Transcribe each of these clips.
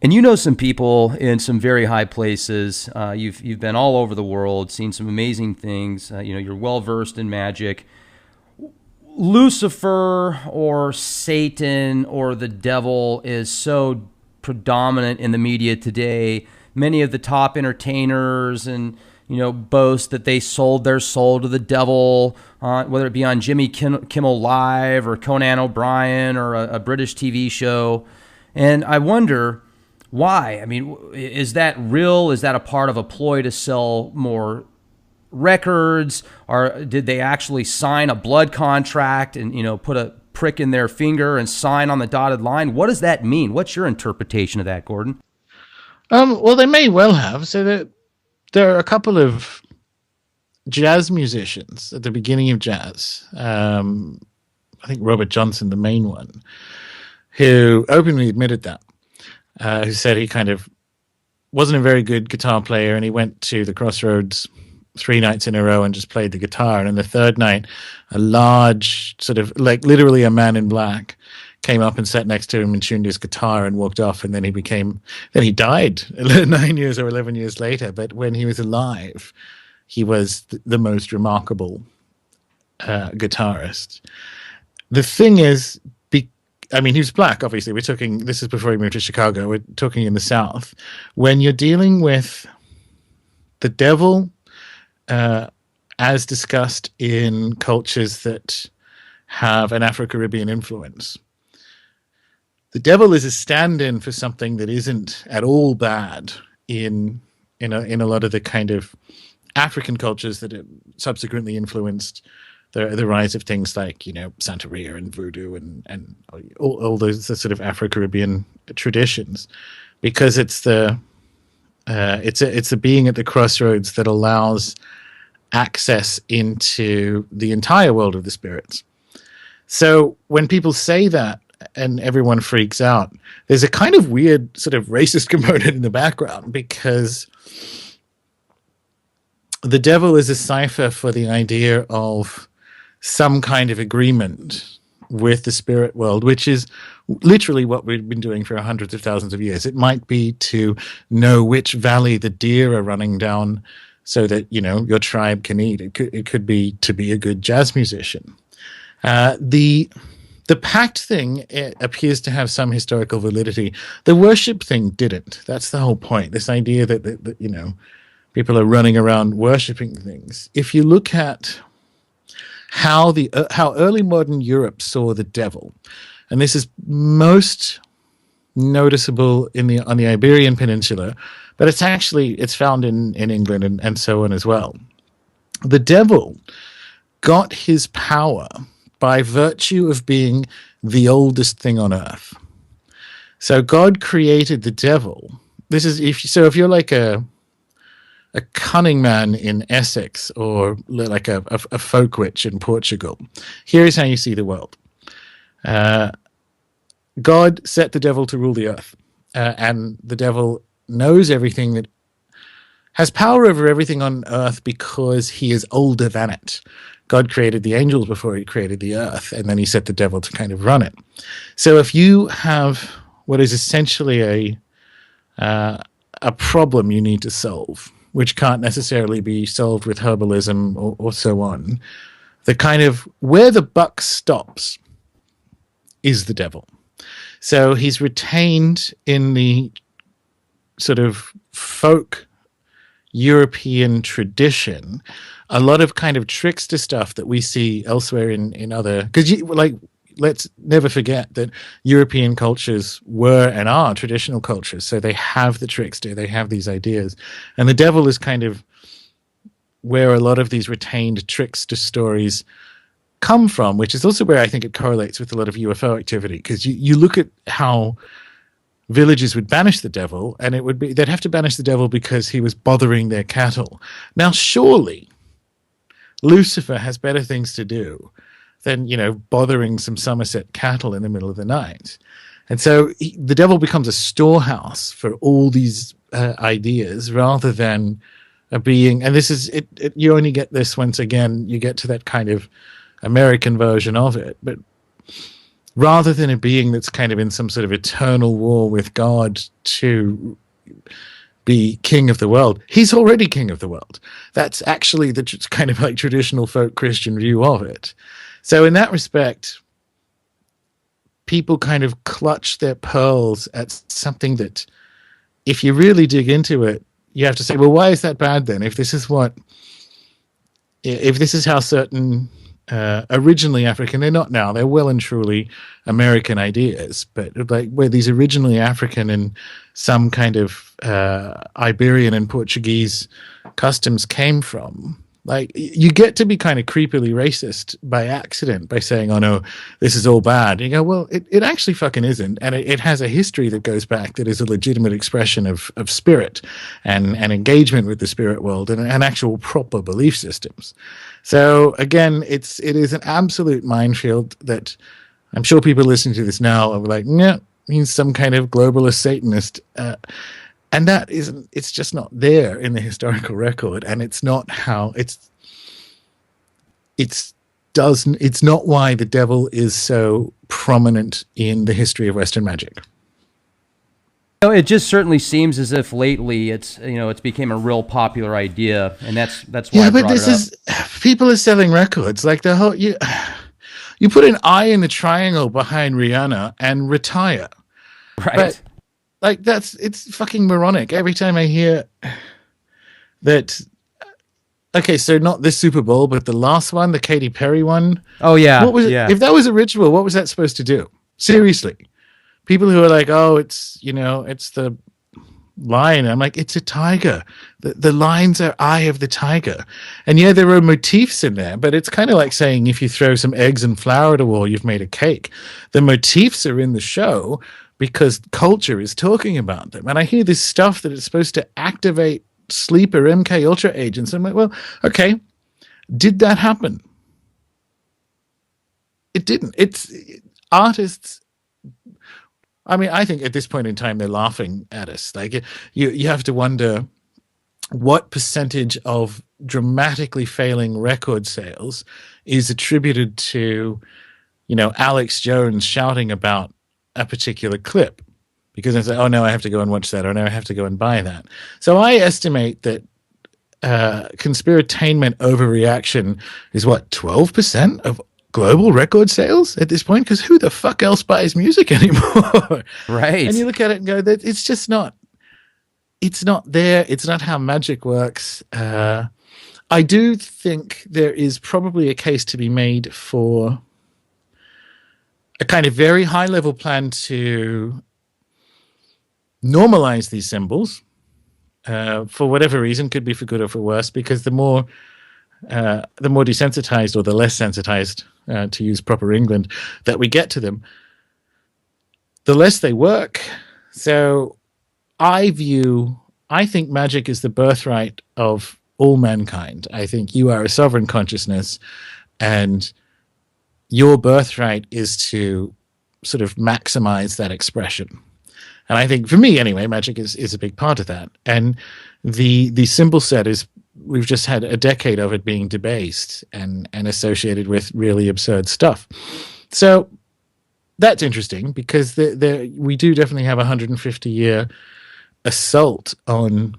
And you know some people in some very high places. You've been all over the world, seen some amazing things. You're well versed in magic. Lucifer or Satan or the devil is so predominant in the media today. Many of the top entertainers and boast that they sold their soul to the devil, whether it be on Jimmy Kimmel Live or Conan O'Brien or a British TV show. And I wonder why. I mean, is that real? Is that a part of a ploy to sell more records, or did they actually sign a blood contract and put a prick in their finger and sign on the dotted line? What does that mean? What's your interpretation of that, Gordon? Well, they may well have. So there are a couple of jazz musicians at the beginning of jazz. I think Robert Johnson, the main one, who openly admitted that. Who said he kind of wasn't a very good guitar player, and he went to the Crossroads 3 nights in a row and just played the guitar. And on the third night, a large, sort of like literally a man in black, came up and sat next to him and tuned his guitar and walked off. And then he died 9 years or 11 years later. But when he was alive, he was the most remarkable guitarist. The thing is, he was black, obviously. This is before he moved to Chicago. We're talking in the South. When you're dealing with the devil, as discussed in cultures that have an Afro-Caribbean influence, the devil is a stand-in for something that isn't at all bad in a lot of the kind of African cultures that it subsequently influenced the rise of things like Santeria and voodoo and all those sort of Afro-Caribbean traditions, because it's the being at the crossroads that allows access into the entire world of the spirits. So when people say that and everyone freaks out, there's a kind of weird sort of racist component in the background, because the devil is a cipher for the idea of some kind of agreement with the spirit world, which is literally what we've been doing for hundreds of thousands of years. It might be to know which valley the deer are running down so that, your tribe can eat. It could be to be a good jazz musician. The pact thing, it appears to have some historical validity. The worship thing didn't. That's the whole point. This idea that people are running around worshiping things. If you look at how early modern Europe saw the devil, and this is most noticeable on the Iberian Peninsula, but it's found in England and so on as well. The devil got his power by virtue of being the oldest thing on earth. So God created the devil. If you're like a cunning man in Essex, or like a folk witch in Portugal, here is how you see the world. God set the devil to rule the earth, and the devil knows everything, that has power over everything on earth because he is older than it. God created the angels before he created the earth, and then he set the devil to kind of run it. So if you have what is essentially a problem you need to solve, which can't necessarily be solved with herbalism or so on, the kind of where the buck stops is the devil. So he's retained in the sort of folk European tradition a lot of kind of trickster stuff that we see elsewhere in other, because let's never forget that European cultures were and are traditional cultures, so they have the trickster, they have these ideas, and the devil is kind of where a lot of these retained trickster stories come from, which is also where I think it correlates with a lot of UFO activity, because you look at how villages would banish the devil, and they'd have to banish the devil because he was bothering their cattle. Now, surely Lucifer has better things to do than, bothering some Somerset cattle in the middle of the night. And so the devil becomes a storehouse for all these ideas, rather than a being. And this is it. You only get this once again, you get to that kind of American version of it. But rather than a being that's kind of in some sort of eternal war with God to be king of the world. He's already king of the world. That's actually the kind of like traditional folk Christian view of it. So in that respect, people kind of clutch their pearls at something that, if you really dig into it, you have to say, well, why is that bad then? If this is how certain originally African, they're not now, they're well and truly American ideas, but like where these originally African and some kind of Iberian and Portuguese customs came from, like you get to be kind of creepily racist by accident by saying, oh no, this is all bad. And you go, well, it actually fucking isn't. And it has a history that goes back that is a legitimate expression of spirit and engagement with the spirit world and actual proper belief systems. So again, it is an absolute minefield that I'm sure people listening to this now are like, yeah, he's some kind of globalist Satanist. And that isn't, it's just not there in the historical record. And it's not how it's not why the devil is so prominent in the history of Western magic. It just certainly seems as if lately it's became a real popular idea, and that's why. Yeah, I but brought this it is people are selling records like the whole you put an eye in the triangle behind Rihanna and retire, right? But like it's fucking moronic. Every time I hear that, okay, so not this Super Bowl, but the last one, the Katy Perry one. Oh yeah, what was it? Yeah. If that was a ritual, what was that supposed to do? Seriously. People who are like, oh, it's the lion. I'm like, it's a tiger. The lions are eye of the tiger. And yeah, there are motifs in there, but it's kind of like saying if you throw some eggs and flour at a wall, you've made a cake. The motifs are in the show because culture is talking about them. And I hear this stuff that it's supposed to activate sleeper MK Ultra agents. I'm like, well, okay, did that happen? It didn't. It's artists. I mean, I think at this point in time, they're laughing at us. Like you have to wonder what percentage of dramatically failing record sales is attributed to, Alex Jones shouting about a particular clip. Because I say, oh no, I have to go and watch that, or no, I have to go and buy that. So I estimate that conspiratainment overreaction is what, 12% of global record sales at this point, because who the fuck else buys music anymore? Right. And you look at it and go, that it's just not. It's not there. It's not how magic works. I do think there is probably a case to be made for a kind of very high level plan to normalize these symbols for whatever reason, could be for good or for worse, because the more desensitized or the less sensitized, to use proper England, that we get to them, the less they work. So I think magic is the birthright of all mankind. I think you are a sovereign consciousness, and your birthright is to sort of maximize that expression. And I think for me anyway, magic is a big part of that. And the symbol set is, we've just had a decade of it being debased and associated with really absurd stuff. So that's interesting, because we do definitely have a 150-year assault on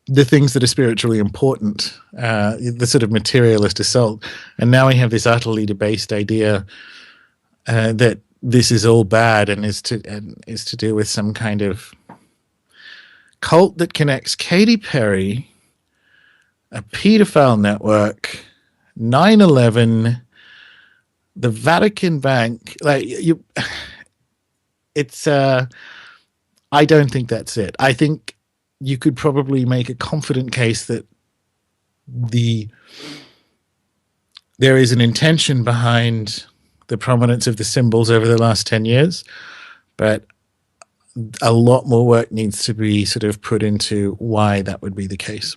the things that are spiritually important, the sort of materialist assault. And now we have this utterly debased idea that this is all bad and is to do with some kind of cult that connects Katy Perry, a pedophile network, 9/11, the Vatican Bank. Like it's. I don't think that's it. I think you could probably make a confident case that there is an intention behind the prominence of the symbols over the last 10 years, but a lot more work needs to be sort of put into why that would be the case.